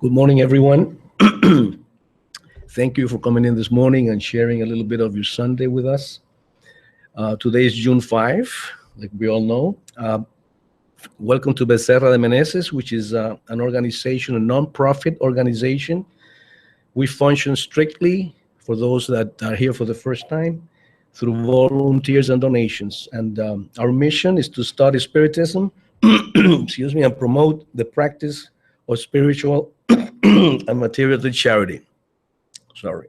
Good morning, everyone. Thank you for coming in this morning and sharing a little bit of your Sunday with us. Today is June 5, like we all know. Welcome to Becerra de Meneses, which is an organization, a non-profit organization. We function strictly, for those that are here for the first time, through volunteers and donations. And our mission is to study Spiritism, excuse me, and promote the practice of spiritual and material charity. Sorry.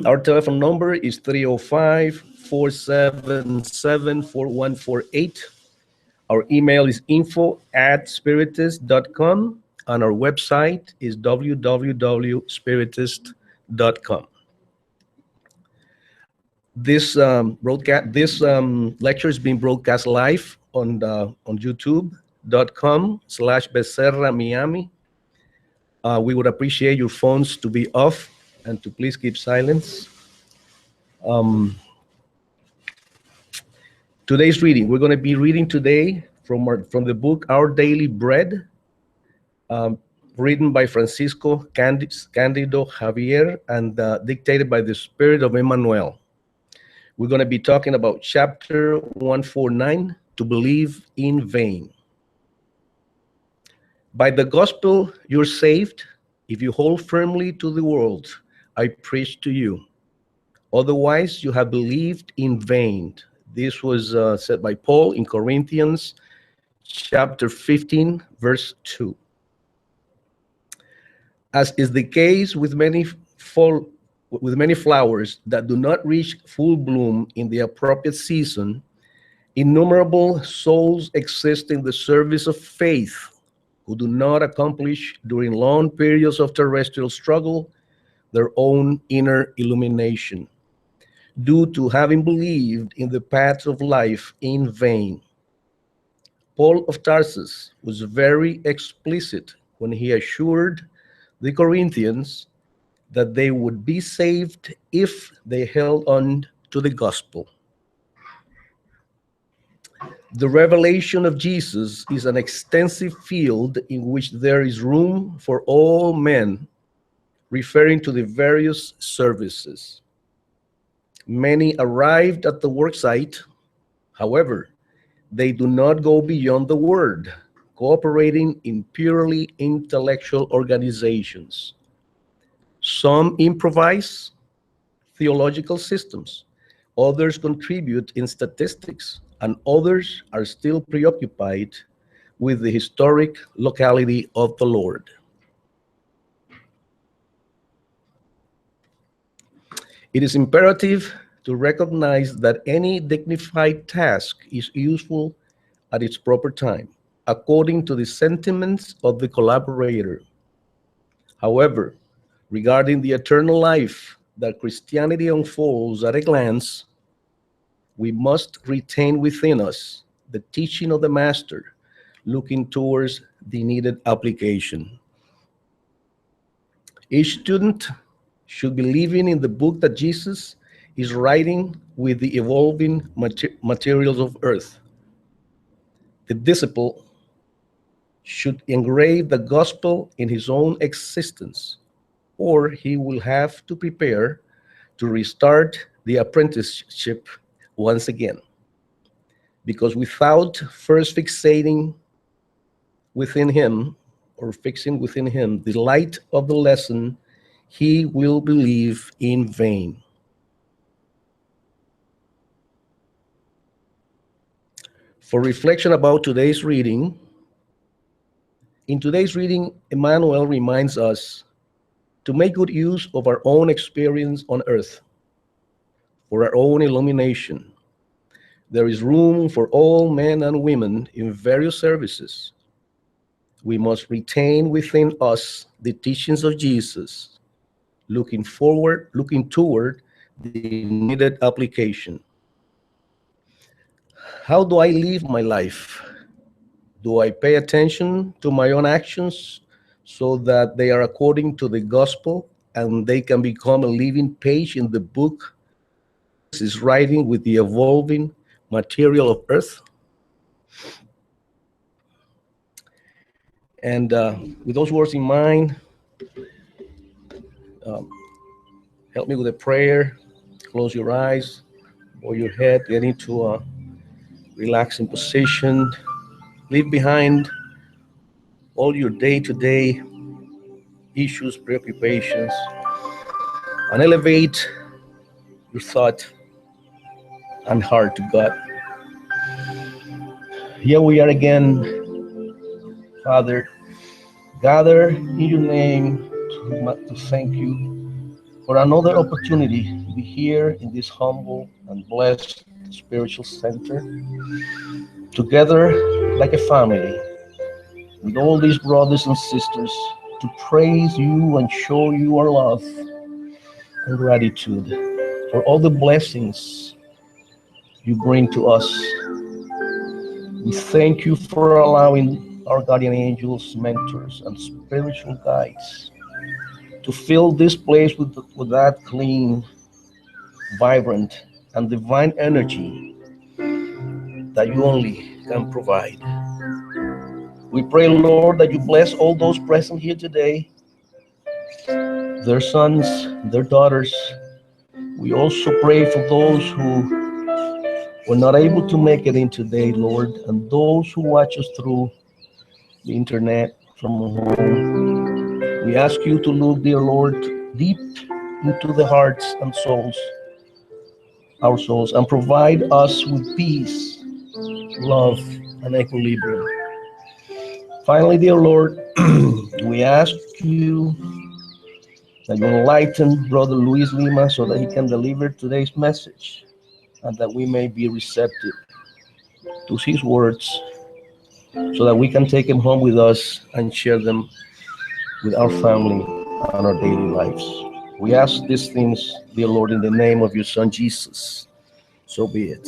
Our telephone number is 305-477-4148. Our email is info@spiritist.com, and our website is www.spiritist.com. This lecture is being broadcast live on youtube.com/Becerra Miami. We would appreciate your phones to be off and to please keep silence. Today's reading, we're going to be reading today from the book Our Daily Bread, written by Francisco Cándido Javier and dictated by the Spirit of Emmanuel. We're going to be talking about chapter 149, To Believe in Vain. By the gospel you're saved if you hold firmly to the word I preach to you. Otherwise you have believed in vain. This was said by Paul in Corinthians chapter 15, verse 2. As is the case with many flowers that do not reach full bloom in the appropriate season, innumerable souls exist in the service of faith who do not accomplish during long periods of terrestrial struggle their own inner illumination, due to having believed in the path of life in vain. Paul of Tarsus was very explicit when he assured the Corinthians that they would be saved if they held on to the gospel. The revelation of Jesus is an extensive field in which there is room for all men, referring to the various services. Many arrived at the worksite. However, they do not go beyond the word, cooperating in purely intellectual organizations. Some improvise theological systems, others contribute in statistics, and others are still preoccupied with the historic locality of the Lord. It is imperative to recognize that any dignified task is useful at its proper time, according to the sentiments of the collaborator. However, regarding the eternal life that Christianity unfolds at a glance, we must retain within us the teaching of the Master, looking towards the needed application. Each student should be living in the book that Jesus is writing with the evolving materials of earth. The disciple should engrave the gospel in his own existence, or he will have to prepare to restart the apprenticeship once again. Because without first fixing within him the light of the lesson, he will believe in vain. For reflection about today's reading, in today's reading, Emmanuel reminds us to make good use of our own experience on earth for our own illumination. There is room for all men and women in various services. We must retain within us the teachings of Jesus, looking toward the needed application. How do I live my life? Do I pay attention to my own actions so that they are according to the gospel and they can become a living page in the book is writing with the evolving material of earth? And with those words in mind, help me with a prayer. Close your eyes, bow your head, get into a relaxing position. Leave behind all your day-to-day issues, preoccupations, and elevate your thought and heart to God. Here we are again, Father, gather in your name to thank you for another opportunity to be here in this humble and blessed spiritual center, together like a family, with all these brothers and sisters, to praise you and show you our love and gratitude for all the blessings you bring to us. We thank you for allowing our guardian angels, mentors, and spiritual guides to fill this place with that clean, vibrant, and divine energy that you only can provide. We pray, Lord, that you bless all those present here today, their sons, their daughters. We also pray for those who were not able to make it in today, Lord, and those who watch us through the internet from home. We ask you to look, dear Lord, deep into the hearts and souls, our souls, and provide us with peace, love, and equilibrium. Finally, dear Lord, we ask you that you enlighten Brother Luiz Lima so that he can deliver today's message and that we may be receptive to his words so that we can take them home with us and share them with our family and our daily lives. We ask these things, dear Lord, in the name of your Son Jesus. So be it.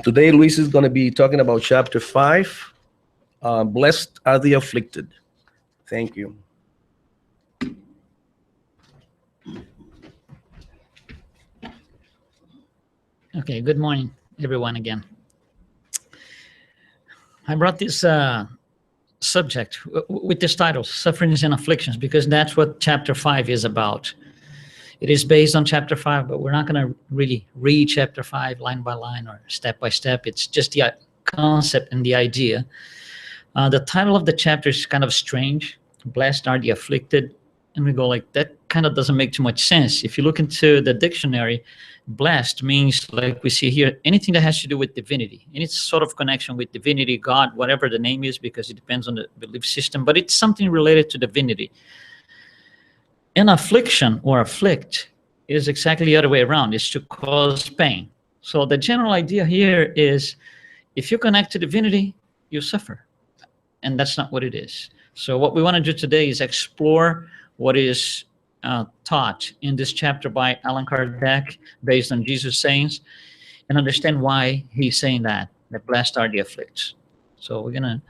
Today, Luis is going to be talking about chapter 5. Blessed are the afflicted. Thank you. Okay, good morning, everyone, again. I brought this subject with this title, Sufferings and Afflictions, because that's what chapter 5 is about. It is based on chapter 5, but we're not going to really read chapter 5 line by line or step by step. It's just the concept and the idea. The title of the chapter is kind of strange. Blessed are the afflicted. And we go like, that kind of doesn't make too much sense. If you look into the dictionary, blessed means, like we see here, anything that has to do with divinity, any sort of connection with divinity, God, whatever the name is, because it depends on the belief system, but it's something related to divinity. An affliction or afflict is exactly the other way around. It's to cause pain. So the general idea here is if you connect to divinity, you suffer. And that's not what it is. So what we want to do today is explore what is taught in this chapter by Allan Kardec based on Jesus' sayings and understand why he's saying that blessed are the afflicted. So we're going to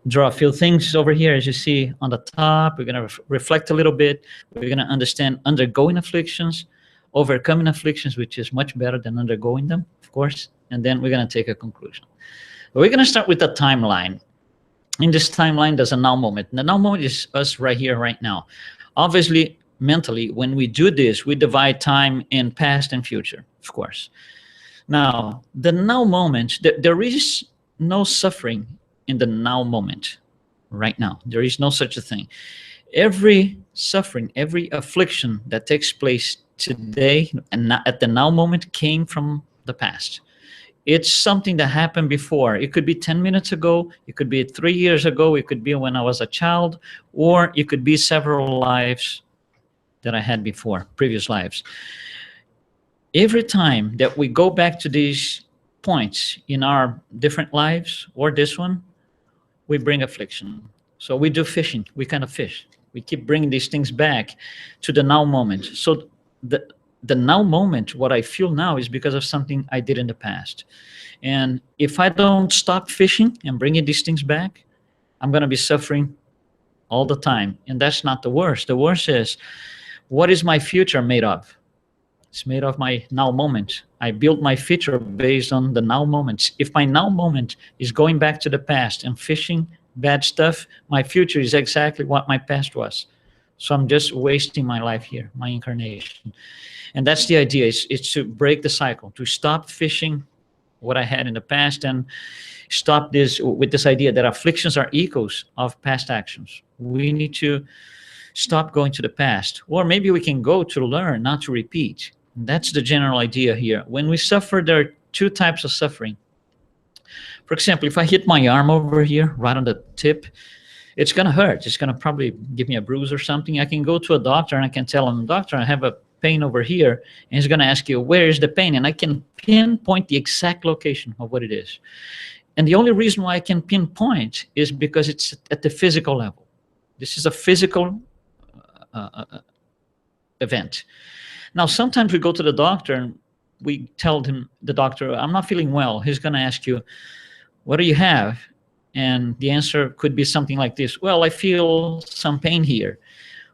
draw a few things over here, as you see on the top. We're going to reflect a little bit. We're going to understand undergoing afflictions, overcoming afflictions, which is much better than undergoing them, of course. And then we're going to take a conclusion. But we're going to start with the timeline. In this timeline, there's a now moment. The now moment is us right here, right now. Obviously, mentally, when we do this, we divide time in past and future, of course. Now, the now moment, there is no suffering in the now moment, right now. There is no such a thing. Every suffering, every affliction that takes place today and at the now moment came from the past. It's something that happened before. It could be 10 minutes ago, it could be 3 years ago, it could be when I was a child, or it could be several lives that I had before, previous lives. Every time that we go back to these points in our different lives, or this one, we bring affliction. So we do fishing, we kind of fish. We keep bringing these things back to the now moment. So the now moment, what I feel now is because of something I did in the past. And if I don't stop fishing and bringing these things back, I'm going to be suffering all the time. And that's not the worst. The worst is, what is my future made of? It's made of my now moment. I built my future based on the now moment. If my now moment is going back to the past and fishing bad stuff, my future is exactly what my past was. So I'm just wasting my life here, my incarnation. And that's the idea, it's to break the cycle, to stop fishing what I had in the past and stop this with this idea that afflictions are echoes of past actions. We need to stop going to the past, or maybe we can go to learn, not to repeat. That's the general idea here. When we suffer, there are two types of suffering. For example, if I hit my arm over here, right on the tip, it's going to hurt. It's going to probably give me a bruise or something. I can go to a doctor and I can tell him, doctor, I have a pain over here. And he's going to ask you, where is the pain? And I can pinpoint the exact location of what it is. And the only reason why I can pinpoint is because it's at the physical level. This is a physical event. Now, sometimes we go to the doctor and we tell him, the doctor, I'm not feeling well. He's going to ask you, what do you have? And the answer could be something like this. Well, I feel some pain here.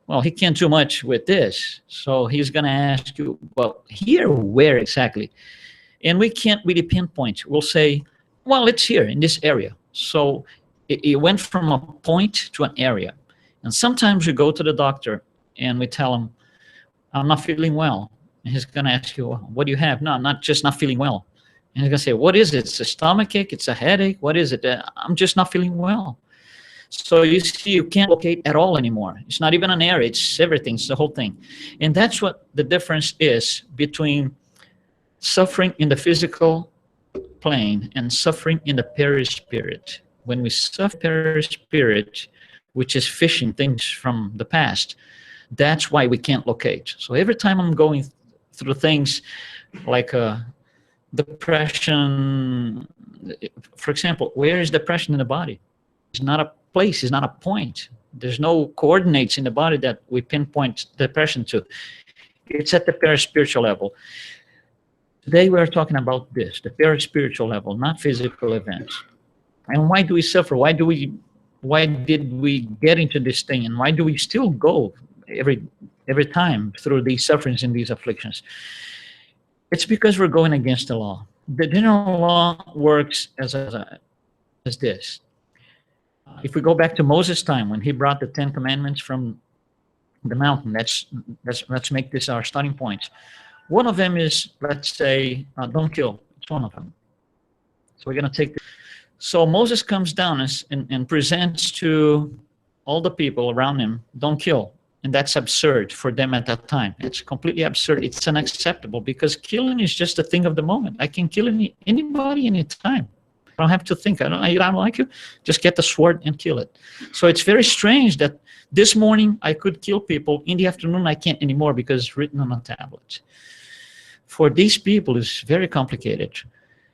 Well, he can't do much with this. So he's going to ask you, well, here, where exactly? And we can't really pinpoint. We'll say, well, it's here in this area. So it went from a point to an area. And sometimes we go to the doctor and we tell him, I'm not feeling well. And he's going to ask you, what do you have? No, I'm not just not feeling well. And he's going to say, what is it? It's a stomachache? It's a headache? What is it? I'm just not feeling well. So you see, you can't locate at all anymore. It's not even an area. It's everything. It's the whole thing. And that's what the difference is between suffering in the physical plane and suffering in the perispirit. When we suffer perispirit, which is fishing things from the past, that's why we can't locate. So every time I'm going through things like depression, for example, where is depression in the body? It's not a place, it's not a point. There's no coordinates in the body that we pinpoint depression to. It's at the perispiritual level. Today we are talking about this, the perispiritual level, not physical events. And why do we suffer? Why did we get into this thing? And why do we still go every time through these sufferings and these afflictions? It's because we're going against the law. The general law works as this. If we go back to Moses' time when he brought the 10 commandments from the mountain, let's make this our starting point. One of them is, let's say, don't kill. It's one of them. So we're going to take this. So Moses comes down and presents to all the people around him, don't kill. And that's absurd for them at that time. It's completely absurd. It's unacceptable because killing is just a thing of the moment. I can kill anybody anytime. I don't have to think. I don't like you. Just get the sword and kill it. So it's very strange that this morning I could kill people. In the afternoon I can't anymore because it's written on a tablet. For these people, it's very complicated.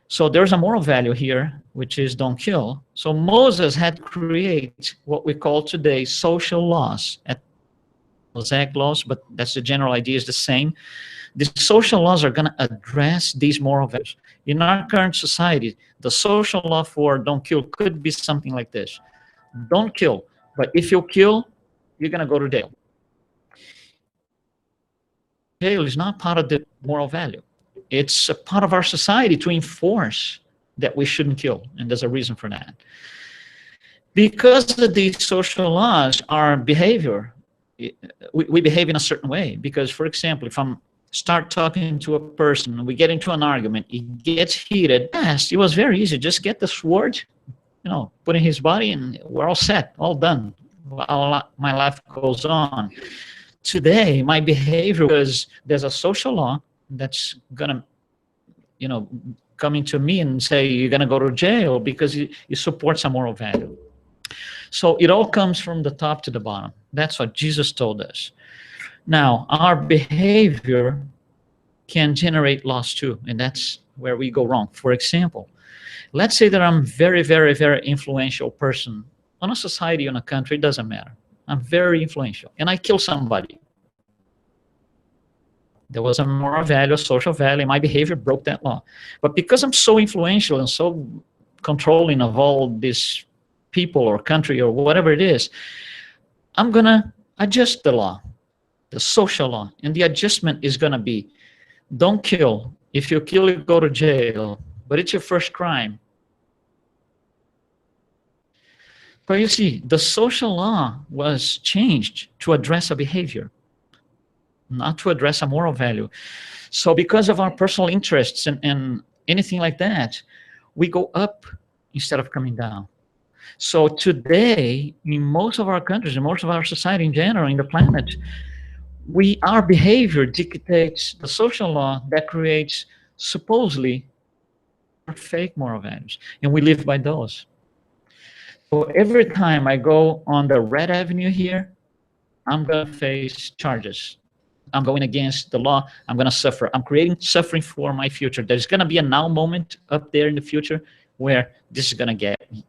So there's a moral value here, which is don't kill. So Moses had to create what we call today social laws, Mosaic laws, but that's the general idea is the same. The social laws are going to address these moral values. In our current society, the social law for don't kill could be something like this. Don't kill, but if you kill, you're going to go to jail. Jail is not part of the moral value. It's a part of our society to enforce that we shouldn't kill, and there's a reason for that. Because of these social laws, our behavior, we behave in a certain way. Because, for example, if I'm start talking to a person and we get into an argument, it gets heated. Yes, it was very easy. Just get the sword, put in his body, and we're all set, all done. My life goes on. Today, my behavior, because there's a social law that's gonna, come into me and say you're gonna go to jail because you support some moral value. So it all comes from the top to the bottom. That's what Jesus told us. Now, our behavior can generate loss too, and that's where we go wrong. For example, let's say that I'm very, very, very influential person on a society, on a country, it doesn't matter. I'm very influential, and I kill somebody. There was a moral value, a social value, my behavior broke that law. But because I'm so influential and so controlling of all these people or country or whatever it is, I'm going to adjust the law, the social law. And the adjustment is going to be don't kill. If you kill, you go to jail. But it's your first crime. But you see, the social law was changed to address a behavior, not to address a moral value. So because of our personal interests and anything like that, we go up instead of coming down. So today, in most of our countries, in most of our society in general, in the planet, our behavior dictates the social law that creates supposedly fake moral values, and we live by those. So every time I go on the red avenue here, I'm going to face charges. I'm going against the law. I'm going to suffer. I'm creating suffering for my future. There's going to be a now moment up there in the future where this is going to get me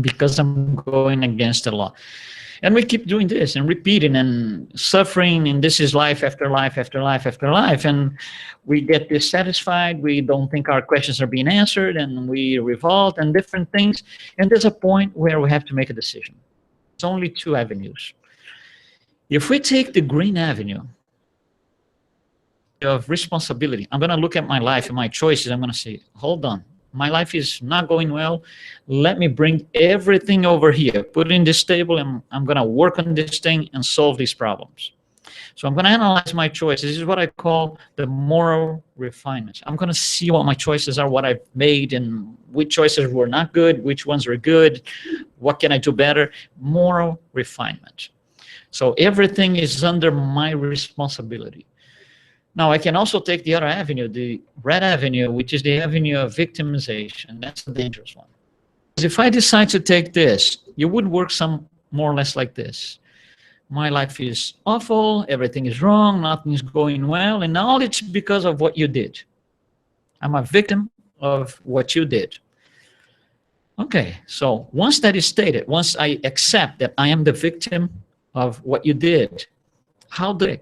because I'm going against the law. And we keep doing this and repeating and suffering, and this is life after life after life after life. And we get dissatisfied. We don't think our questions are being answered, and we revolt and different things. And there's a point where we have to make a decision. There's only two avenues. If we take the green avenue of responsibility, I'm going to look at my life and my choices. I'm going to say, hold on. My life is not going well. Let me bring everything over here, put it in this table, and I'm going to work on this thing and solve these problems. So I'm going to analyze my choices. This is what I call the moral refinement. I'm going to see what my choices are, what I've made, and which choices were not good, which ones were good, what can I do better. Moral refinement. So everything is under my responsibility. Now, I can also take the other avenue, the red avenue, which is the avenue of victimization. That's a dangerous one. If I decide to take this, you would work some more or less like this. My life is awful, everything is wrong, nothing's going well, and all it's because of what you did. I'm a victim of what you did. Okay, so once that is stated, once I accept that I am the victim of what you did, how do I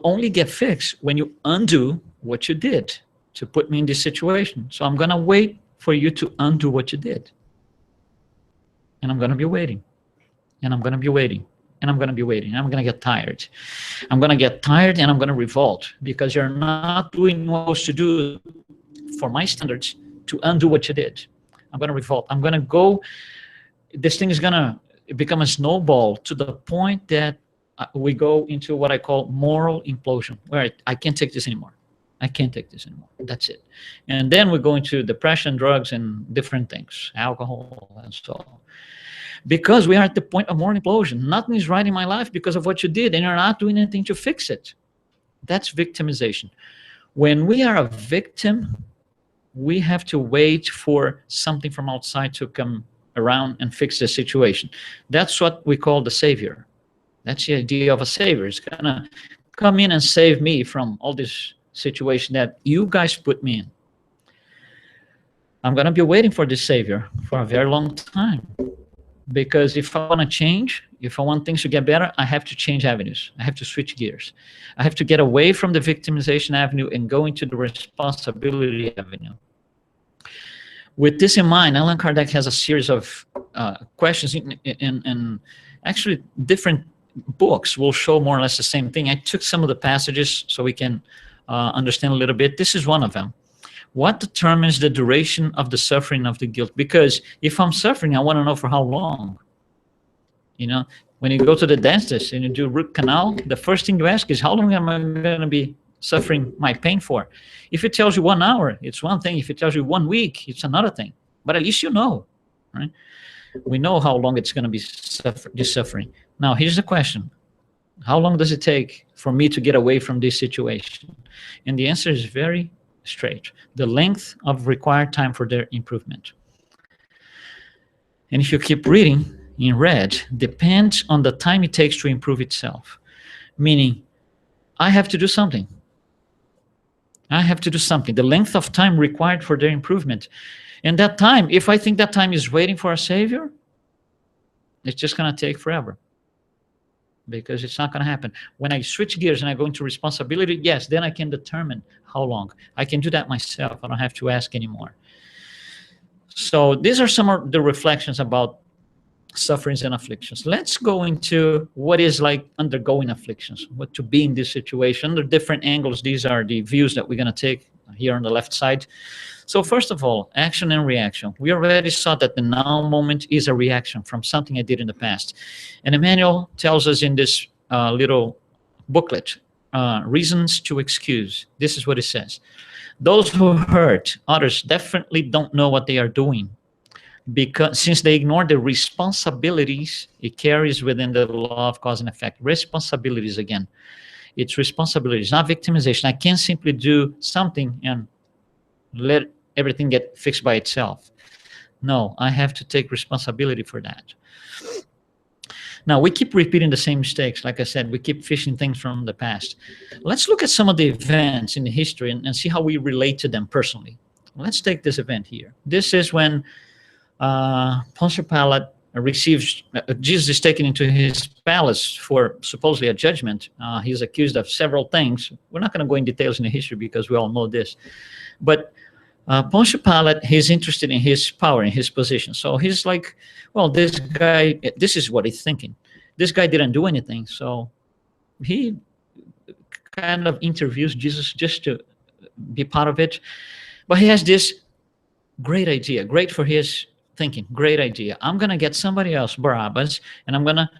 only get fixed when you undo what you did to put me in this situation? So I'm going to wait for you to undo what you did. And I'm going to be waiting. And I'm going to be waiting. And I'm going to be waiting. I'm going to get tired. I'm going to get tired and I'm going to revolt because you're not doing what you're supposed to do for my standards to undo what you did. I'm going to revolt. I'm going to go. This thing is going to become a snowball to the point that we go into what I call moral implosion, where I can't take this anymore. I can't take this anymore. That's it. And then we go into depression, drugs, and different things, alcohol, and so on. Because we are at the point of moral implosion. Nothing is right in my life because of what you did, and you're not doing anything to fix it. That's victimization. When we are a victim, we have to wait for something from outside to come around and fix the situation. That's what we call the savior. That's the idea of a savior. It's gonna come in and save me from all this situation that you guys put me in. I'm gonna be waiting for this savior for a very long time. Because if I want to change, if I want things to get better, I have to change avenues. I have to switch gears. I have to get away from the victimization avenue and go into the responsibility avenue. With this in mind, Allan Kardec has a series of questions, and actually different books will show more or less the same thing. I took some of the passages so we can understand a little bit. This is one of them. What determines the duration of the suffering of the guilt? Because if I'm suffering, I want to know for how long. You know, when you go to the dentist and you do root canal, the first thing you ask is, how long am I going to be suffering my pain for? If it tells you 1 hour, it's one thing. If it tells you 1 week, it's another thing. But at least you know, right? We know how long it's going to be this suffering. Now, here's the question. How long does it take for me to get away from this situation? And the answer is very straight. The length of required time for their improvement. And if you keep reading in red, depends on the time it takes to improve itself. Meaning, I have to do something. I have to do something. The length of time required for their improvement. And that time, if I think that time is waiting for a savior, it's just going to take forever. Because it's not going to happen. When I switch gears and I go into responsibility, yes, then I can determine how long. I can do that myself. I don't have to ask anymore. So these are some of the reflections about sufferings and afflictions. Let's go into what is like undergoing afflictions, what to be in this situation, the different angles. These are the views that we're going to take here on the left side. So first of all, action and reaction. We already saw that the now moment is a reaction from something I did in the past. And Emmanuel tells us in this little booklet, reasons to excuse. This is what it says. Those who hurt others definitely don't know what they are doing, because since they ignore the responsibilities it carries within the law of cause and effect. Responsibilities, again, it's responsibilities, not victimization. I can't simply do something and let everything get fixed by itself. No, I have to take responsibility for that. Now, we keep repeating the same mistakes. Like I said, we keep fishing things from the past. Let's look at some of the events in the history and see how we relate to them personally. Let's take this event here. This is when Pontius Pilate receives, Jesus is taken into his palace for supposedly a judgment. He's accused of several things. We're not going to go in details in the history because we all know this. But Pontius Pilate, he's interested in his power, in his position. So he's like, well, this guy, this is what he's thinking. This guy didn't do anything. So he kind of interviews Jesus just to be part of it. But he has this great idea, great for his thinking, great idea. I'm going to get somebody else, Barabbas, and I'm going to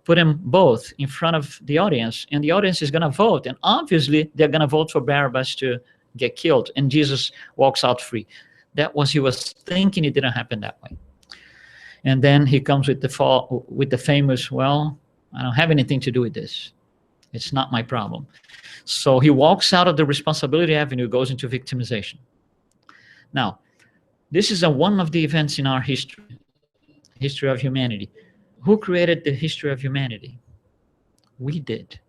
put them both in front of the audience, and the audience is going to vote. And obviously, they're going to vote for Barabbas to get killed, and Jesus walks out free. That was he was thinking. It didn't happen that way. And then he comes with the famous, well, I don't have anything to do with this. It's not my problem. So he walks out of the responsibility avenue, goes into victimization. Now, this is one of the events in our history of humanity. Who created the history of humanity? We did.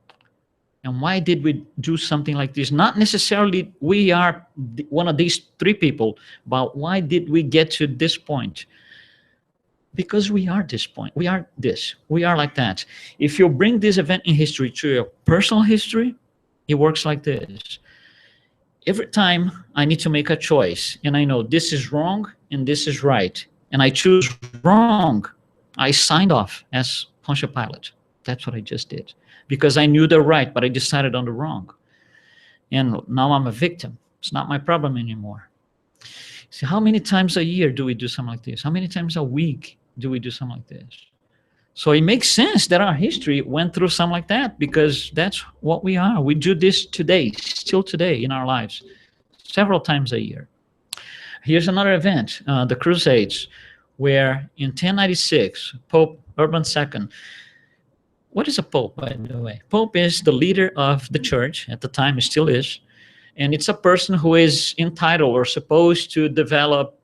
And why did we do something like this? Not necessarily we are one of these three people, but why did we get to this point? Because we are this point. We are this. We are like that. If you bring this event in history to your personal history, it works like this. Every time I need to make a choice, and I know this is wrong and this is right, and I choose wrong, I signed off as Pontius Pilate. That's what I just did. Because I knew the right, but I decided on the wrong. And now I'm a victim. It's not my problem anymore. See, how many times a year do we do something like this? How many times a week do we do something like this? So it makes sense that our history went through something like that, because that's what we are. We do this today, still today in our lives, several times a year. Here's another event, the Crusades, where in 1096, Pope Urban II, what is a pope, by the way? Pope is the leader of the church, at the time it still is, and it's a person who is entitled or supposed to develop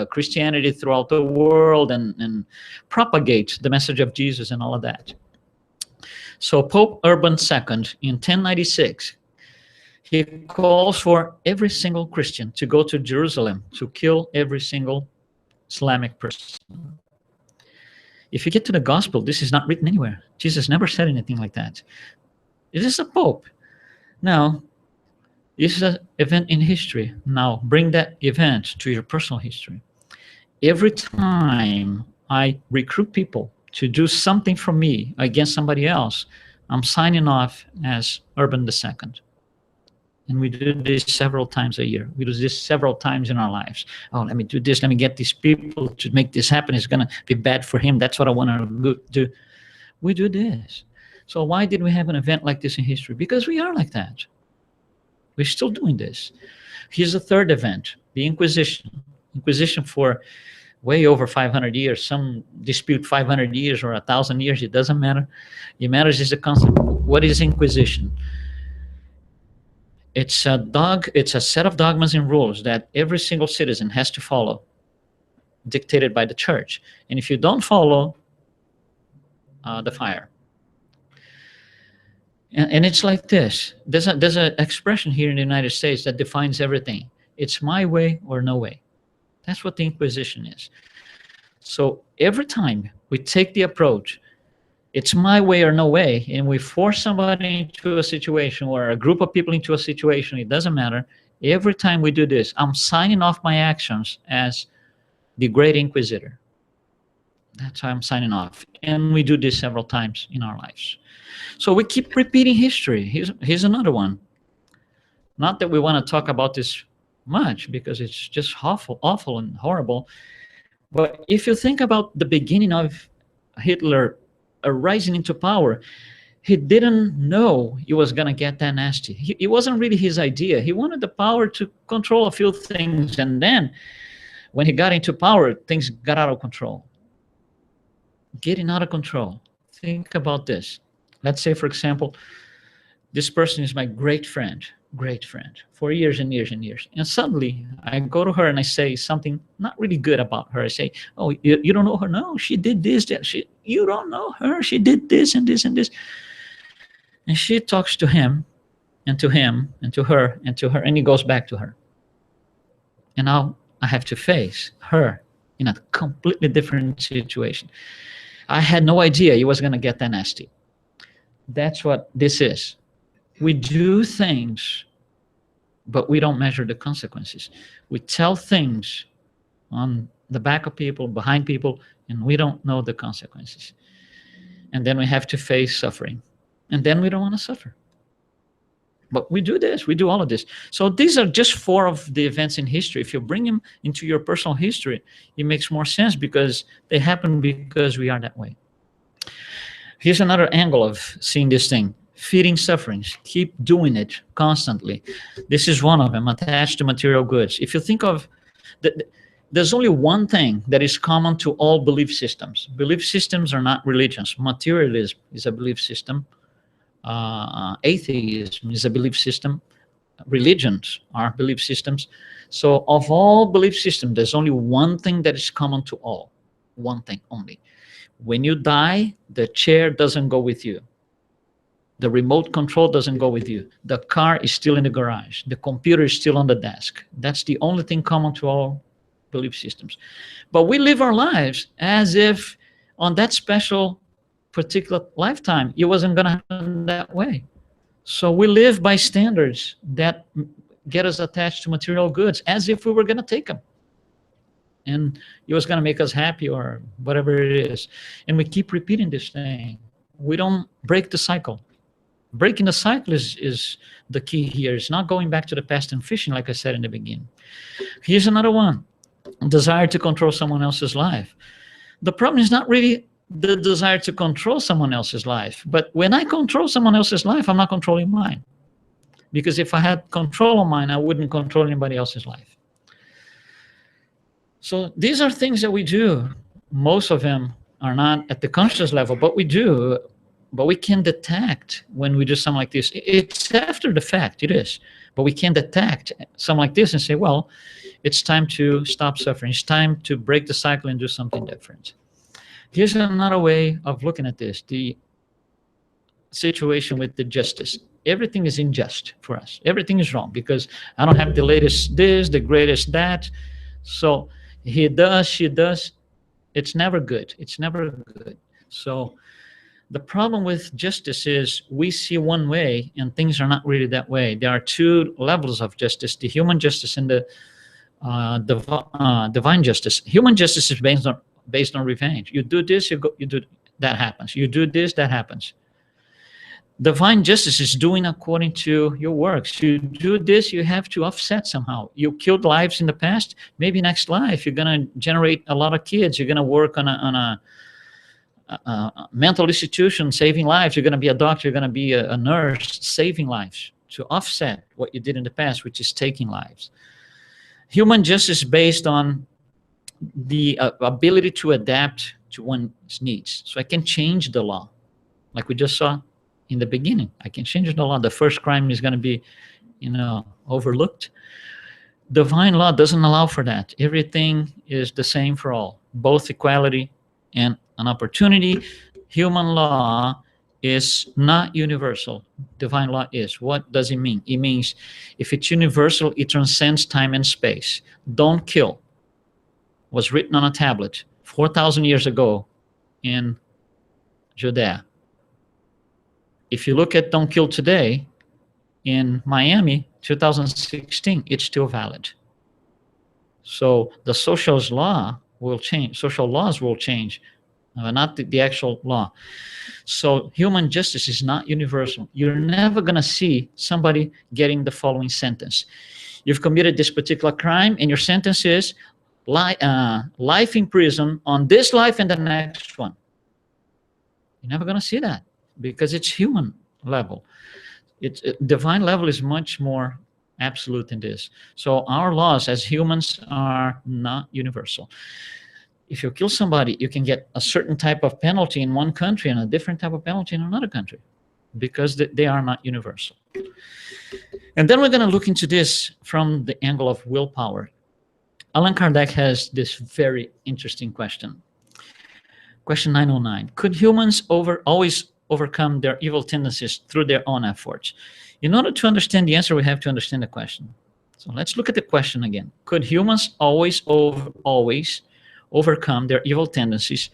Christianity throughout the world and propagate the message of Jesus and all of that. So Pope Urban II in 1096, he calls for every single Christian to go to Jerusalem to kill every single Islamic person. If you get to the gospel, this is not written anywhere. Jesus never said anything like that. It is a pope. Now, this is an event in history. Now, bring that event to your personal history. Every time I recruit people to do something for me against somebody else, I'm signing off as Urban II. And we do this several times a year. We do this several times in our lives. Oh, let me do this. Let me get these people to make this happen. It's going to be bad for him. That's what I want to do. We do this. So why did we have an event like this in history? Because we are like that. We're still doing this. Here's a third event, the Inquisition. Inquisition for way over 500 years. Some dispute 500 years or 1,000 years. It doesn't matter. It matters is the concept. What is Inquisition? It's a set of dogmas and rules that every single citizen has to follow, dictated by the church. And if you don't follow, the fire. And it's like this. There's an expression here in the United States that defines everything. It's my way or no way. That's what the Inquisition is. So every time we take the approach, it's my way or no way, and we force somebody into a situation or a group of people into a situation, it doesn't matter. Every time we do this, I'm signing off my actions as the great inquisitor. That's how I'm signing off. And we do this several times in our lives. So we keep repeating history. Here's another one. Not that we want to talk about this much because it's just awful and horrible. But if you think about the beginning of Hitler rising into power, he didn't know it was going to get that nasty. It wasn't really his idea. He wanted the power to control a few things. And then when he got into power, things got out of control. Getting out of control. Think about this. Let's say, for example, this person is my great friend for years and years and years. And suddenly I go to her and I say something not really good about her. I say, oh, you don't know her? No, she did this, that. You don't know her. She did this and this and this. And she talks to him and to him and to her and to her, and he goes back to her. And now I have to face her in a completely different situation. I had no idea it was going to get that nasty. That's what this is. We do things, but we don't measure the consequences. We tell things on the back of people, behind people, and we don't know the consequences. And then we have to face suffering. And then we don't want to suffer. But we do this, we do all of this. So these are just 4 of the events in history. If you bring them into your personal history, it makes more sense because they happen because we are that way. Here's another angle of seeing this thing. Feeding sufferings. Keep doing it constantly. This is one of them, attached to material goods. If you think of, there's only one thing that is common to all belief systems. Belief systems are not religions. Materialism is a belief system. Atheism is a belief system. Religions are belief systems. So of all belief systems, there's only one thing that is common to all. One thing only. When you die, the chair doesn't go with you. The remote control doesn't go with you. The car is still in the garage. The computer is still on the desk. That's the only thing common to all belief systems. But we live our lives as if on that special particular lifetime, it wasn't going to happen that way. So we live by standards that get us attached to material goods as if we were going to take them. And it was going to make us happy or whatever it is. And we keep repeating this thing. We don't break the cycle. Breaking the cycle is the key here. It's not going back to the past and fishing, like I said in the beginning. Here's another one. Desire to control someone else's life. The problem is not really the desire to control someone else's life. But when I control someone else's life, I'm not controlling mine. Because if I had control of mine, I wouldn't control anybody else's life. So these are things that we do. Most of them are not at the conscious level, but we do. But we can detect when we do something like this. It's after the fact, it is. But we can detect something like this and say, well, it's time to stop suffering. It's time to break the cycle and do something different. Here's another way of looking at this. The situation with the justice. Everything is unjust for us. Everything is wrong because I don't have the latest this, the greatest that. So he does, she does. It's never good. It's never good. So the problem with justice is we see one way and things are not really that way. There are 2 levels of justice, the human justice and the divine justice. Human justice is based on revenge. You do this, you do that happens. You do this, that happens. Divine justice is doing according to your works. You do this, you have to offset somehow. You killed lives in the past, maybe next life you're going to generate a lot of kids. You're going to work on a mental institution saving lives. You're going to be a doctor, you're going to be a nurse saving lives to offset what you did in the past, which is taking lives. Human justice is based on the ability to adapt to one's needs. So I can change the law, like we just saw in the beginning. I can change the law. The first crime is going to be, overlooked. Divine law doesn't allow for that. Everything is the same for all, both equality and an opportunity. Human law is not universal. Divine law is. What does it mean? It means if it's universal, it transcends time and space. Don't kill was written on a tablet 4,000 years ago in Judea. If you look at don't kill today in Miami, 2016, it's still valid. So the social law will change. Social laws will change, not the actual law. So human justice is not universal. You're never going to see somebody getting the following sentence. You've committed this particular crime, and your sentence is life in prison on this life and the next one. You're never going to see that because it's human level. Divine level is much more absolute than this. So our laws as humans are not universal. If you kill somebody, you can get a certain type of penalty in one country and a different type of penalty in another country because they are not universal. And then we're going to look into this from the angle of willpower. Allan Kardec has this very interesting question. Question 909. Could humans always overcome their evil tendencies through their own efforts? In order to understand the answer, we have to understand the question. So let's look at the question again. Could humans always overcome their evil tendencies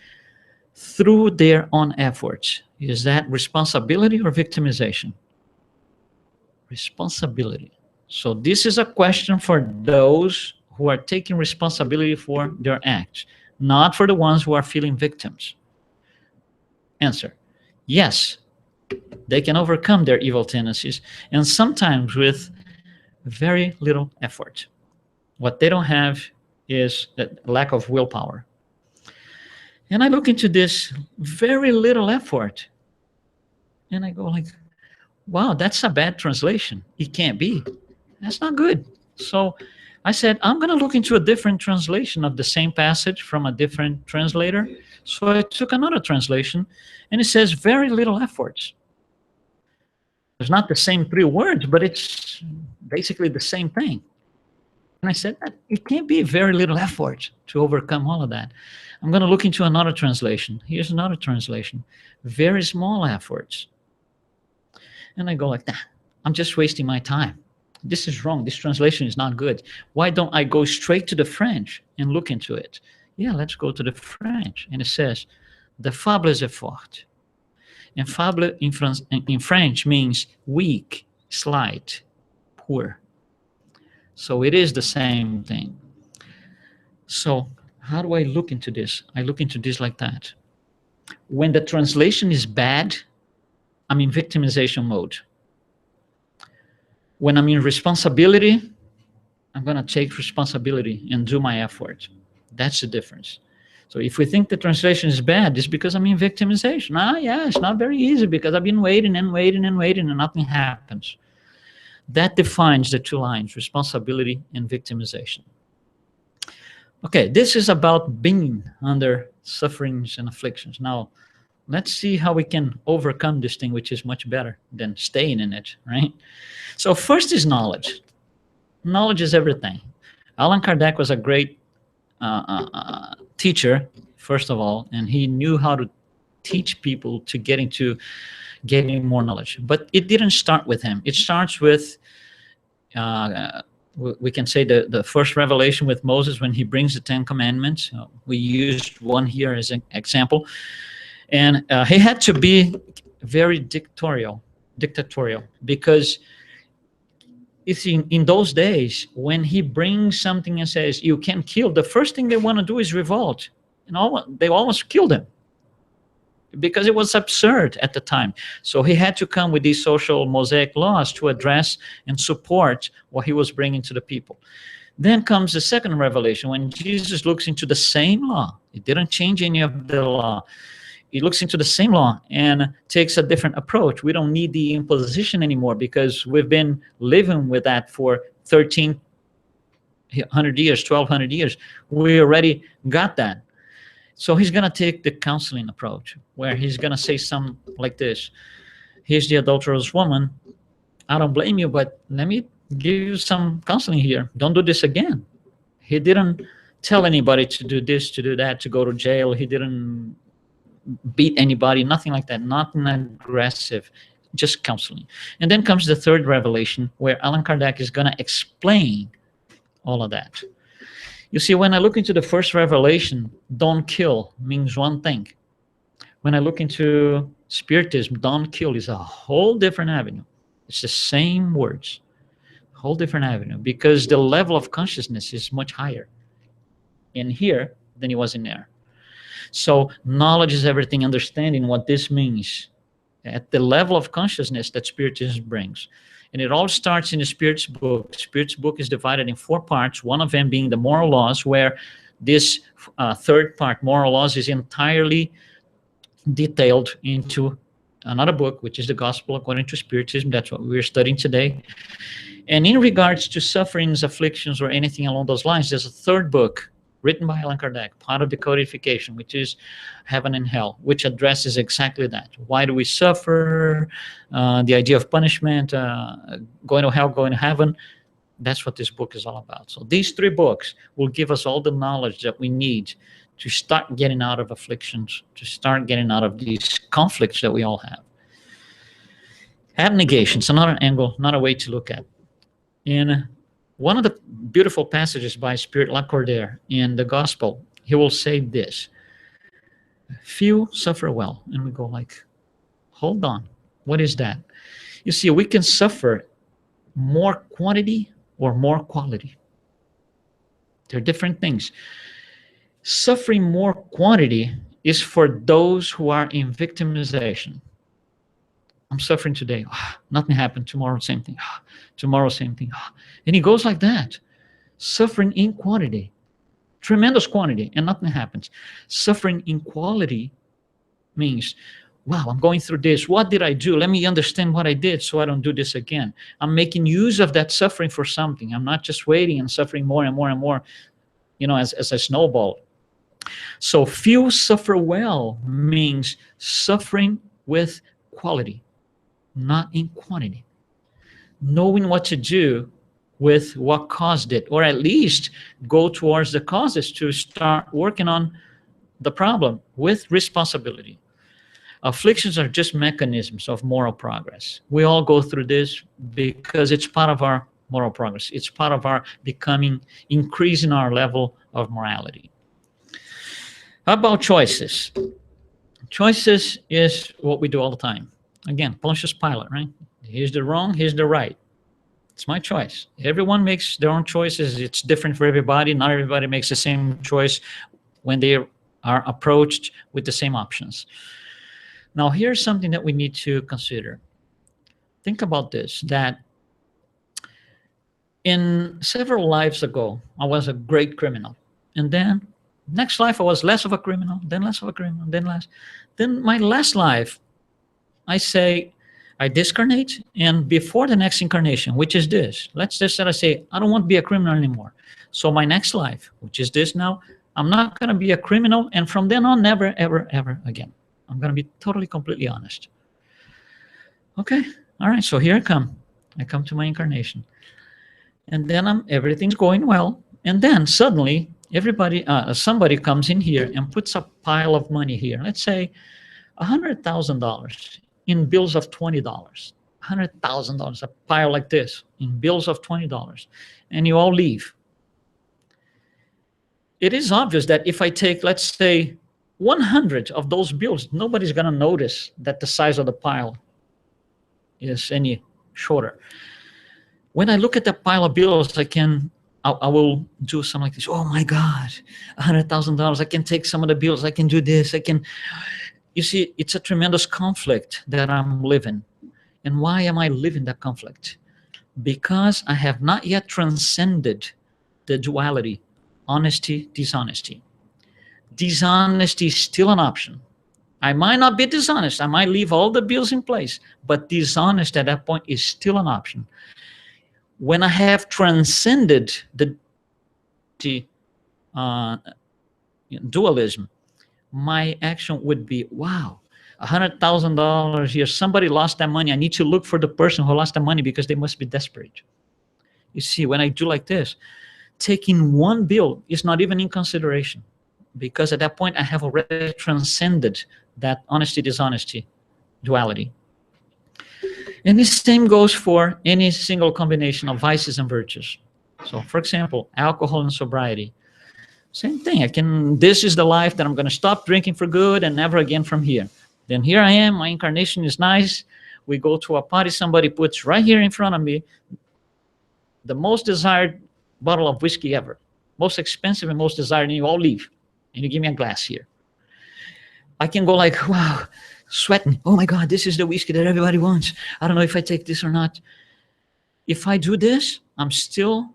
through their own efforts? Is that responsibility or victimization? Responsibility. So this is a question for those who are taking responsibility for their acts, not for the ones who are feeling victims. Answer: yes, they can overcome their evil tendencies, and sometimes with very little effort. What they don't have is a lack of willpower. And I look into this very little effort, and I go like, wow, that's a bad translation. It can't be. That's not good. So I said, I'm going to look into a different translation of the same passage from a different translator. So I took another translation, and it says very little efforts. It's not the same 3 words, but it's basically the same thing. And I said, it can't be very little effort to overcome all of that. I'm going to look into another translation. Here's another translation. Very small efforts. And I go like that. I'm just wasting my time. This is wrong. This translation is not good. Why don't I go straight to the French and look into it? Yeah, let's go to the French. And it says, de faibles efforts. And faible in French means weak, slight, poor. So it is the same thing. So how do I look into this? I look into this like that. When the translation is bad, I'm in victimization mode. When I'm in responsibility, I'm going to take responsibility and do my effort. That's the difference. So if we think the translation is bad, it's because I'm in victimization. Yeah, it's not very easy because I've been waiting and waiting and waiting and nothing happens. That defines the 2 lines, responsibility and victimization. Okay, this is about being under sufferings and afflictions. Now, let's see how we can overcome this thing, which is much better than staying in it, right? So first is knowledge. Knowledge is everything. Allan Kardec was a great teacher, first of all, and he knew how to teach people to getting more knowledge. But it didn't start with him. It starts with, we can say the first revelation with Moses when he brings the 10 Commandments. We used one here as an example. And he had to be very dictatorial, because you see, in those days, when he brings something and says, you can kill, the first thing they want to do is revolt. And they almost killed him because it was absurd at the time. So he had to come with these social Mosaic laws to address and support what he was bringing to the people. Then comes the second revelation when Jesus looks into the same law. He didn't change any of the law. He looks into the same law and takes a different approach. We don't need the imposition anymore because we've been living with that for 1,300 years, 1,200 years. We already got that. So he's going to take the counseling approach where he's going to say something like this. Here's the adulterous woman. I don't blame you, but let me give you some counseling here. Don't do this again. He didn't tell anybody to do this, to do that, to go to jail. He didn't beat anybody, nothing like that, nothing aggressive, just counseling. And then comes the third revelation where Allan Kardec is going to explain all of that. You see, when I look into the first revelation, don't kill means one thing. When I look into Spiritism, don't kill is a whole different avenue. It's the same words, whole different avenue, because the level of consciousness is much higher in here than it was in there. So knowledge is everything, understanding what this means at the level of consciousness that Spiritism brings. And it all starts in the Spirit's book. Spirit's book is divided in 4 parts, one of them being the moral laws, where this third part, moral laws, is entirely detailed into another book, which is the Gospel according to Spiritism. That's what we're studying today. And in regards to sufferings, afflictions, or anything along those lines, there's a third book written by Allan Kardec, part of the codification, which is Heaven and Hell, which addresses exactly that. Why do we suffer? The idea of punishment, going to hell, going to heaven. That's what this book is all about. So these 3 books will give us all the knowledge that we need to start getting out of afflictions, to start getting out of these conflicts that we all have. Abnegation is another angle, another way to look at it. In one of the beautiful passages by Spirit Lacordaire in the Gospel, he will say this: few suffer well. And we go like, hold on, what is that? You see, we can suffer more quantity or more quality. They're different things. Suffering more quantity is for those who are in victimization. I'm suffering today. Nothing happened. Tomorrow, same thing. Tomorrow, same thing. And he goes like that. Suffering in quantity. Tremendous quantity, and nothing happens. Suffering in quality means, wow, I'm going through this. What did I do? Let me understand what I did so I don't do this again. I'm making use of that suffering for something. I'm not just waiting and suffering more and more and more, as a snowball. So few suffer well means suffering with quality, not in quantity. Knowing what to do with what caused it, or at least go towards the causes to start working on the problem with responsibility. Afflictions are just mechanisms of moral progress. We all go through this because it's part of our moral progress. It's part of our becoming, increasing our level of morality. How about choices? Choices is what we do all the time. Again, Pontius Pilate, right? Here's the wrong, here's the right. It's my choice. Everyone makes their own choices. It's different for everybody. Not everybody makes the same choice when they are approached with the same options. Now, here's something that we need to consider. Think about this, that in several lives ago, I was a great criminal. And then next life, I was less of a criminal, then less of a criminal, then less. Then my last life, I say, I discarnate, and before the next incarnation, which is this, let's just say I say, I don't want to be a criminal anymore. So my next life, which is this now, I'm not going to be a criminal, and from then on, never, ever, ever again. I'm going to be totally, completely honest. Okay, all right, so here I come. I come to my incarnation. And then everything's going well, and then suddenly, somebody comes in here and puts a pile of money here. Let's say $100,000 in bills of $20. $100,000, a pile like this in bills of $20, and you all leave. It is obvious that if I take, let's say, 100 of those bills, nobody's going to notice that the size of the pile is any shorter. When I look at the pile of bills, I will do something like this. Oh my God, $100,000. I can take some of the bills. I can do this. You see, it's a tremendous conflict that I'm living. And why am I living that conflict? Because I have not yet transcended the duality, honesty, dishonesty. Dishonesty is still an option. I might not be dishonest. I might leave all the bills in place, but dishonest at that point is still an option. When I have transcended the dualism, my action would be, wow, $100,000 here. Somebody lost that money. I need to look for the person who lost the money because they must be desperate. You see, when I do like this, taking one bill is not even in consideration, because at that point I have already transcended that honesty, dishonesty, duality. And the same goes for any single combination of vices and virtues. So, for example, alcohol and sobriety. Same thing. This is the life that I'm going to stop drinking for good and never again from here. Then here I am. My incarnation is nice. We go to a party. Somebody puts right here in front of me the most desired bottle of whiskey ever. Most expensive and most desired. And you all leave. And you give me a glass here. I can go like, wow, sweating. Oh my God, this is the whiskey that everybody wants. I don't know if I take this or not. If I do this, I'm still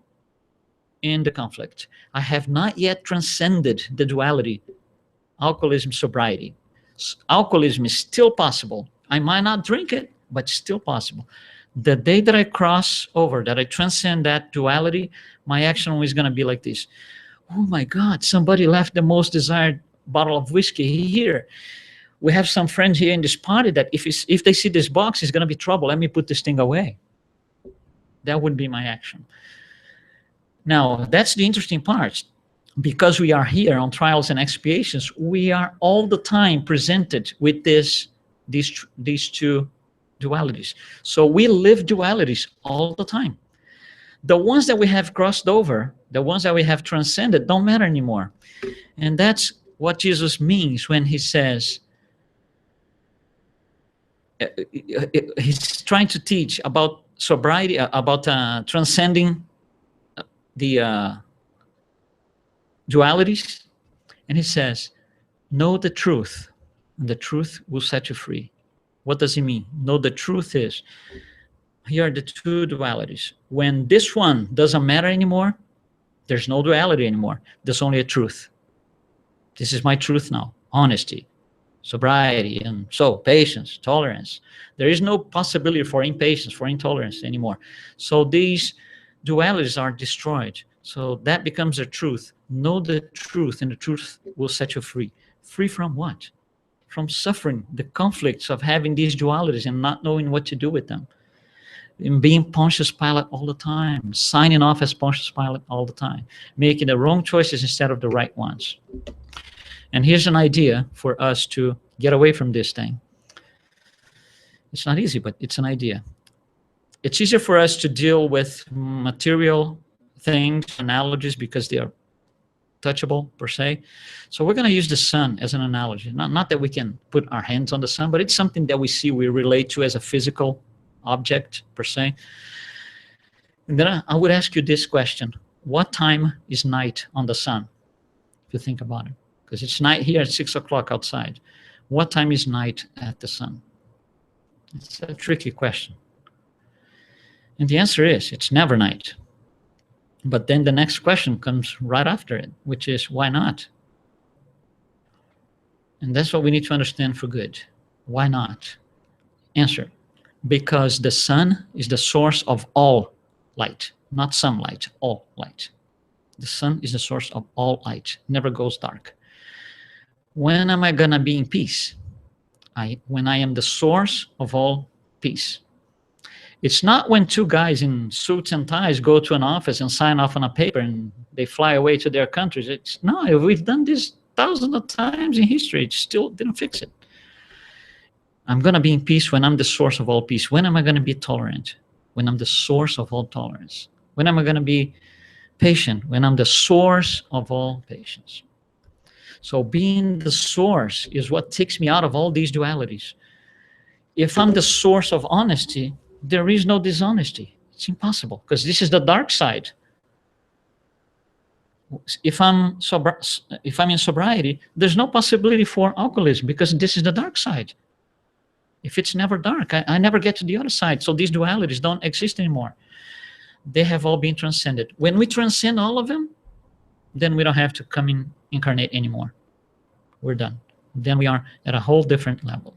in the conflict. I have not yet transcended the duality, alcoholism, sobriety. Alcoholism is still possible. I might not drink it, but still possible. The day that I cross over, that I transcend that duality, my action is going to be like this. Oh my God, somebody left the most desired bottle of whiskey here. We have some friends here in this party that if they see this box, it's going to be trouble. Let me put this thing away. That would be my action. Now, that's the interesting part. Because we are here on trials and expiations, we are all the time presented with these two dualities. So we live dualities all the time. The ones that we have crossed over, the ones that we have transcended, don't matter anymore. And that's what Jesus means when he says, he's trying to teach about sobriety, about transcending the dualities. And he says, know the truth, and the truth will set you free. What does he mean? Know the truth is, here are the two dualities. When this one doesn't matter anymore, there's no duality anymore. There's only a truth. This is my truth now. Honesty, sobriety, and so patience, tolerance. There is no possibility for impatience, for intolerance anymore. So these dualities are destroyed. So that becomes the truth. Know the truth, and the truth will set you free. Free from what? From suffering, the conflicts of having these dualities and not knowing what to do with them. And being Pontius Pilate all the time, signing off as Pontius Pilate all the time, making the wrong choices instead of the right ones. And here's an idea for us to get away from this thing. It's not easy, but it's an idea. It's easier for us to deal with material things, analogies, because they are touchable per se. So we're going to use the sun as an analogy. Not that we can put our hands on the sun, but it's something that we see, we relate to as a physical object per se. And then I would ask you this question. What time is night on the sun? If you think about it. Because it's night here at 6 o'clock outside. What time is night at the sun? It's a tricky question. And the answer is, it's never night. But then the next question comes right after it, which is, why not? And that's what we need to understand for good. Why not? Answer. Because the sun is the source of all light, not some light, all light. The sun is the source of all light, never goes dark. When am I going to be in peace? When I am the source of all peace. It's not when two guys in suits and ties go to an office and sign off on a paper and they fly away to their countries. No, we've done this thousands of times in history. It still didn't fix it. I'm going to be in peace when I'm the source of all peace. When am I going to be tolerant? When I'm the source of all tolerance. When am I going to be patient? When I'm the source of all patience. So being the source is what takes me out of all these dualities. If I'm the source of honesty, there is no dishonesty. It's impossible, because this is the dark side. If I'm in sobriety, there's no possibility for alcoholism, because this is the dark side. If it's never dark, I never get to the other side. So these dualities don't exist anymore. They have all been transcended. When we transcend all of them, then we don't have to incarnate anymore. We're done. Then we are at a whole different level.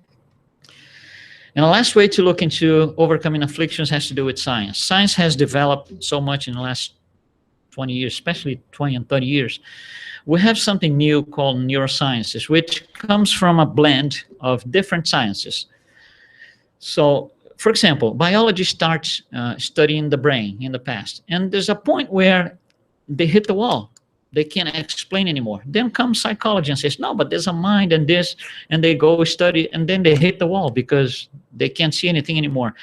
And the last way to look into overcoming afflictions has to do with science. Science has developed so much in the last 20 years, especially 20 and 30 years. We have something new called neurosciences, which comes from a blend of different sciences. So, for example, biology starts studying the brain in the past. And there's a point where they hit the wall. They can't explain anymore. Then comes psychology and says, no, but there's a mind and this, and they go study, and then they hit the wall because they can't see anything anymore.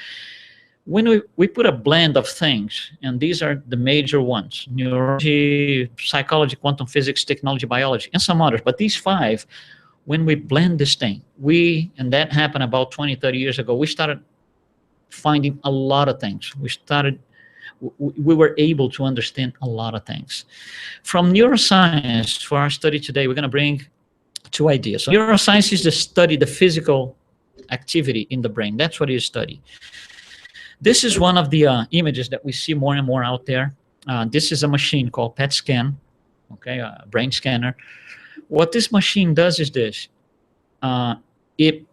When we put a blend of things, and these are the major ones, neurology, psychology, quantum physics, technology, biology, and some others, but these five, when we blend this thing, and that happened about 20, 30 years ago, we started finding a lot of things. We were able to understand a lot of things. From neuroscience, for our study today, we're going to bring two ideas. So neuroscience is to study the physical activity in the brain. That's what you study. This is one of the images that we see more and more out there. This is a machine called PET scan, okay, a brain scanner. What this machine does is this. It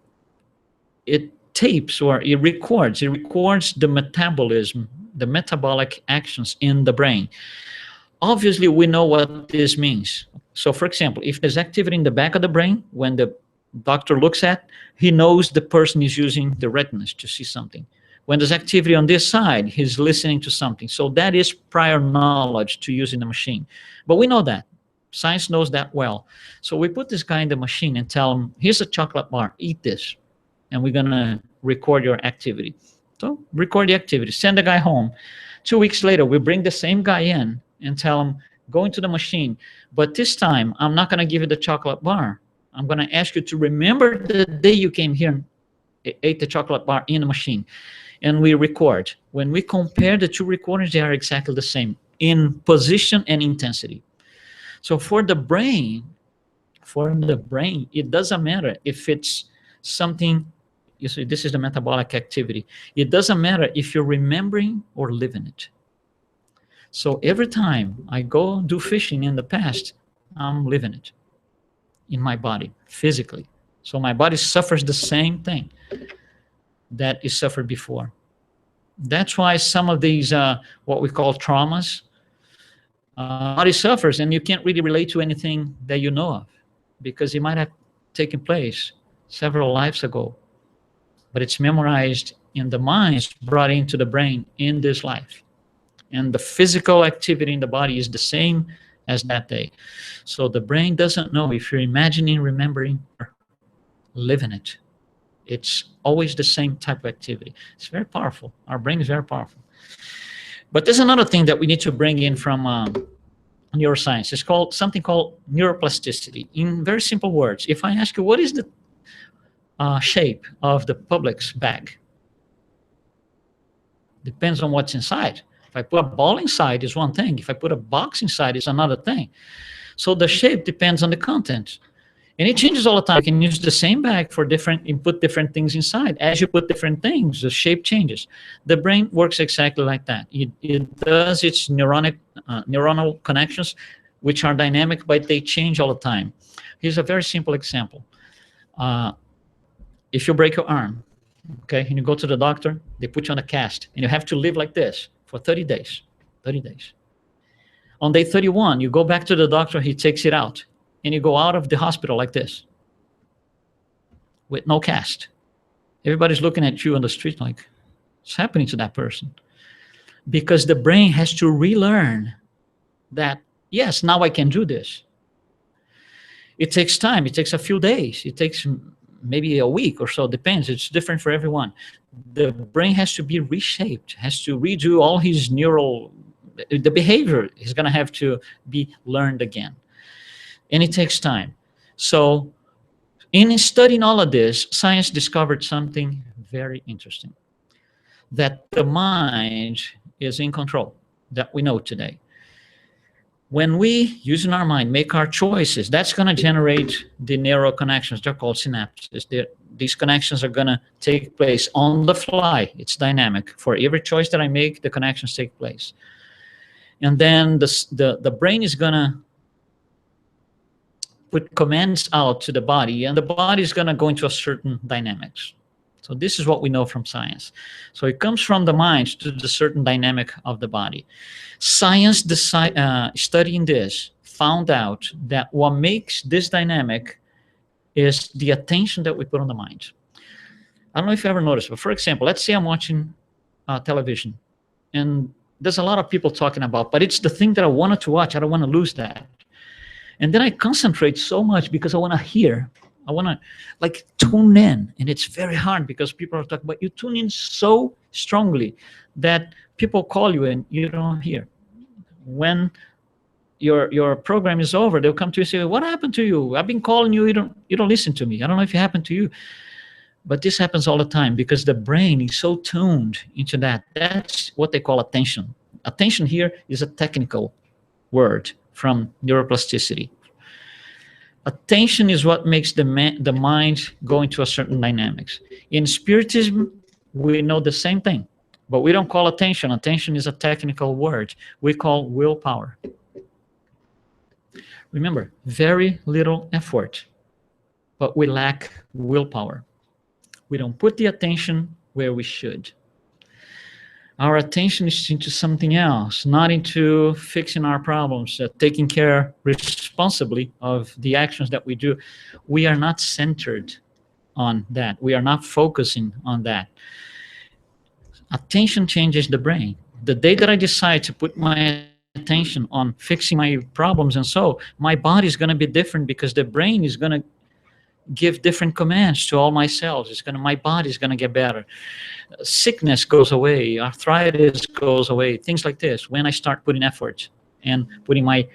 tapes, or it records the metabolism, the metabolic actions in the brain. Obviously, we know what this means. So, for example, if there's activity in the back of the brain, when the doctor looks at, he knows the person is using the retinas to see something. When there's activity on this side, he's listening to something. So that is prior knowledge to using the machine. But we know that. Science knows that well. So we put this guy in the machine and tell him, here's a chocolate bar, eat this. And we're going to record your activity. So record the activity, send the guy home. 2 weeks later, we bring the same guy in and tell him, go into the machine. But this time, I'm not going to give you the chocolate bar. I'm going to ask you to remember the day you came here and ate the chocolate bar in the machine. And we record. When we compare the two recordings, they are exactly the same in position and intensity. So for the brain, it doesn't matter if it's something, you see, this is the metabolic activity. It doesn't matter if you're remembering or living it. So every time I go do fishing in the past, I'm living it in my body, physically. So my body suffers the same thing that is suffered before. That's why some of these, what we call traumas, body suffers, and you can't really relate to anything that you know of, because it might have taken place several lives ago, but it's memorized in the mind, brought into the brain in this life. And the physical activity in the body is the same as that day. So the brain doesn't know if you're imagining, remembering, or living it. It's always the same type of activity. It's very powerful. Our brain is very powerful. But there's another thing that we need to bring in from neuroscience. It's called something called neuroplasticity. In very simple words, if I ask you, what is the shape of the public's bag? Depends on what's inside. If I put a ball inside, it's one thing. If I put a box inside, it's another thing. So the shape depends on the content. And it changes all the time. You can use the same bag for different, you put different things inside. As you put different things, the shape changes. The brain works exactly like that. It does its neuronal connections, which are dynamic, but they change all the time. Here's a very simple example. If you break your arm, okay, and you go to the doctor, they put you on a cast, and you have to live like this for 30 days. 30 days. On day 31, you go back to the doctor, he takes it out. And you go out of the hospital like this, with no cast. Everybody's looking at you on the street like, what's happening to that person? Because the brain has to relearn that, yes, now I can do this. It takes time. It takes a few days. It takes maybe a week or so, depends. It's different for everyone. The brain has to be reshaped, has to redo all his the behavior is going to have to be learned again. And it takes time. So in studying all of this, science discovered something very interesting, that the mind is in control, that we know today. When we, using our mind, make our choices, that's going to generate the neural connections. They're called synapses. These connections are going to take place on the fly. It's dynamic. For every choice that I make, the connections take place. And then the brain is going to put commands out to the body, and the body is going to go into a certain dynamics. So this is what we know from science. So it comes from the mind to the certain dynamic of the body. Science, studying this, found out that what makes this dynamic is the attention that we put on the mind. I don't know if you ever noticed, but for example, let's say I'm watching television, and there's a lot of people talking about, but it's the thing that I wanted to watch. I don't want to lose that. And then I concentrate so much because I want to hear. I want to like tune in. And it's very hard because people are talking, but you tune in so strongly that people call you and you don't hear. When your program is over, they'll come to you and say, what happened to you? I've been calling you. You don't listen to me. I don't know if it happened to you. But this happens all the time because the brain is so tuned into that. That's what they call attention. Attention here is a technical word from neuroplasticity. Attention is what makes the mind go into a certain dynamics. In Spiritism, we know the same thing, but we don't call attention. Attention is a technical word. We call willpower. Remember, very little effort, but we lack willpower. We don't put the attention where we should. Our attention is into something else, not into fixing our problems, taking care responsibly of the actions that we do. We are not centered on that. We are not focusing on that. Attention changes the brain. The day that I decide to put my attention on fixing my problems and so, my body is going to be different because the brain is going to give different commands to all my cells. My body is going to get better. Sickness goes away, arthritis goes away, things like this when I start putting effort and putting my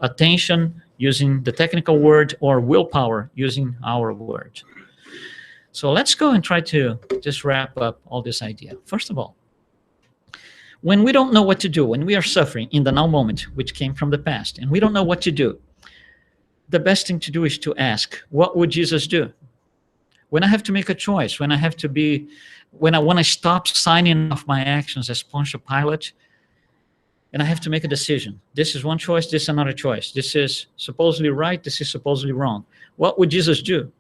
attention using the technical word or willpower using our word. So let's go and try to just wrap up all this idea. First of all, when we don't know what to do, when we are suffering in the now moment, which came from the past, and we don't know what to do, the best thing to do is to ask, what would Jesus do? When I have to make a choice, when I want to stop signing off my actions as Pontius Pilate, and I have to make a decision. This is one choice, this is another choice. This is supposedly right, this is supposedly wrong. What would Jesus do?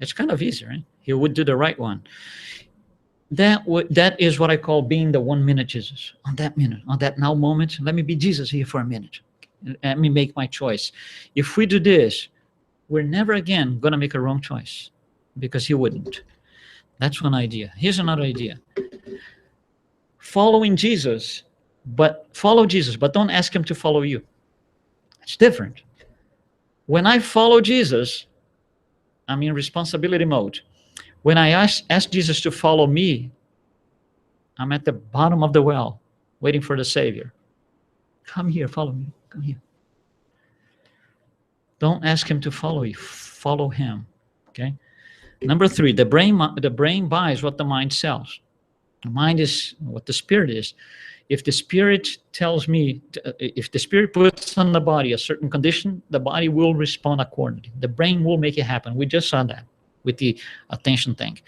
It's kind of easy, right? He would do the right one. That is what I call being the 1 minute Jesus. On that minute, on that now moment, let me be Jesus here for a minute. Let me make my choice. If we do this, we're never again going to make a wrong choice because he wouldn't. That's one idea. Here's another idea. Follow Jesus, but don't ask him to follow you. It's different. When I follow Jesus, I'm in responsibility mode. When I ask Jesus to follow me, I'm at the bottom of the well, waiting for the Savior. Come here, follow me. Come here. Don't ask him to follow you. Follow him. Okay. Number 3, the brain buys what the mind sells. The mind is what the spirit is. If the spirit tells me, if the spirit puts on the body a certain condition, the body will respond accordingly. The brain will make it happen. We just saw that with the attention thing.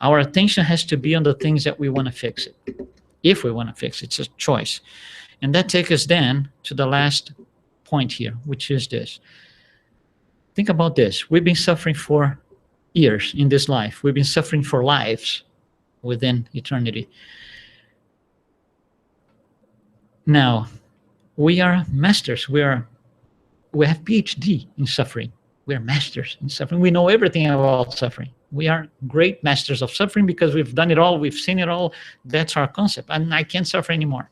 Our attention has to be on the things that we want to fix it. If we want to fix it, it's a choice. And that takes us then to the last point here, which is this. Think about this. We've been suffering for years in this life. We've been suffering for lives within eternity. Now, we are masters. We have PhD in suffering. We are masters in suffering. We know everything about suffering. We are great masters of suffering because we've done it all. We've seen it all. That's our concept. And I can't suffer anymore.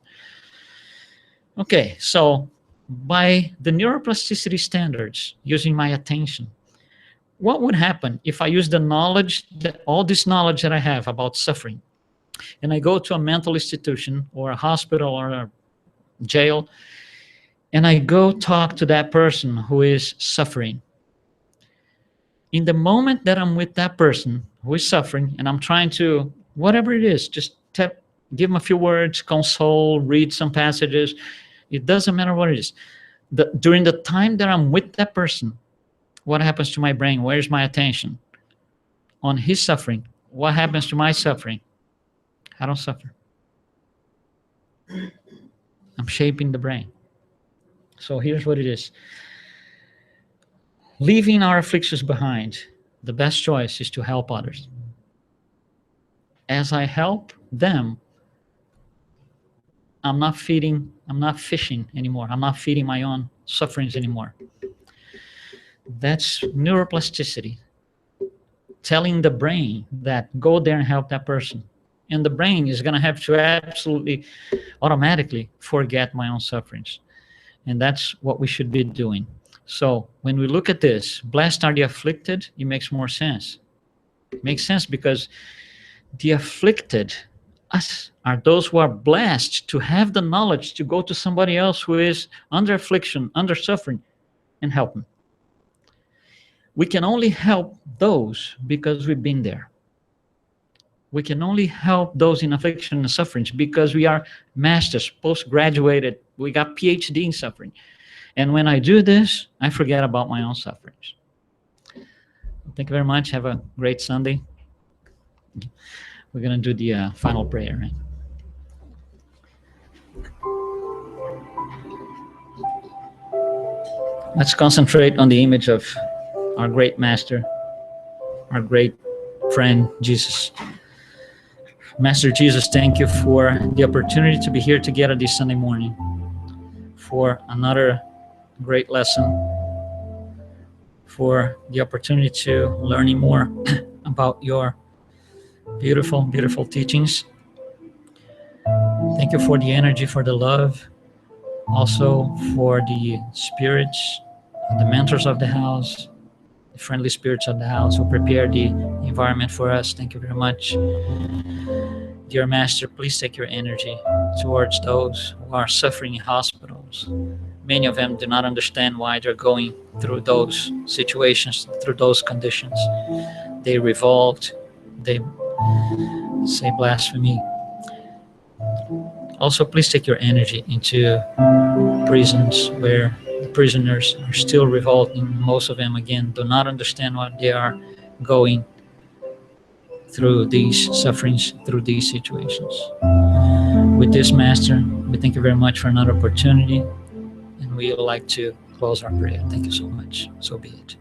Okay, so by the neuroplasticity standards, using my attention, what would happen if I use the knowledge, all this knowledge that I have about suffering, and I go to a mental institution or a hospital or a jail, and I go talk to that person who is suffering? In the moment that I'm with that person who is suffering, and I'm trying to, whatever it is, just give him a few words, console, read some passages, it doesn't matter what it is. During the time that I'm with that person, what happens to my brain? Where's my attention? On his suffering. What happens to my suffering? I don't suffer. I'm shaping the brain. So here's what it is. Leaving our afflictions behind, the best choice is to help others. As I help them, I'm not fishing anymore. I'm not feeding my own sufferings anymore. That's neuroplasticity. Telling the brain that go there and help that person. And the brain is going to have to absolutely automatically forget my own sufferings. And that's what we should be doing. So when we look at this, blessed are the afflicted, it makes more sense. It makes sense because the afflicted, us, are those who are blessed to have the knowledge to go to somebody else who is under affliction, under suffering, and help them. We can only help those because we've been there. We can only help those in affliction and sufferings because we are masters, postgraduated, we got PhD in suffering. And when I do this, I forget about my own sufferings. Thank you very much. Have a great Sunday. We're going to do the final prayer. Right? Let's concentrate on the image of our great master, our great friend, Jesus. Master Jesus, thank you for the opportunity to be here together this Sunday morning for another great lesson, for the opportunity to learning more about your beautiful, beautiful teachings. Thank you for the energy, for the love, also for the spirits, the mentors of the house, the friendly spirits of the house who prepare the environment for us. Thank you very much. Dear Master, please take your energy towards those who are suffering in hospitals. Many of them do not understand why they're going through those situations, through those conditions. They revolt, they say blasphemy. Also, please take your energy into prisons where the prisoners are still revolting. Most of them, again, do not understand what they are going through these sufferings, through these situations. With this, Master, we thank you very much for another opportunity, and we would like to close our prayer. Thank you so much. So be it.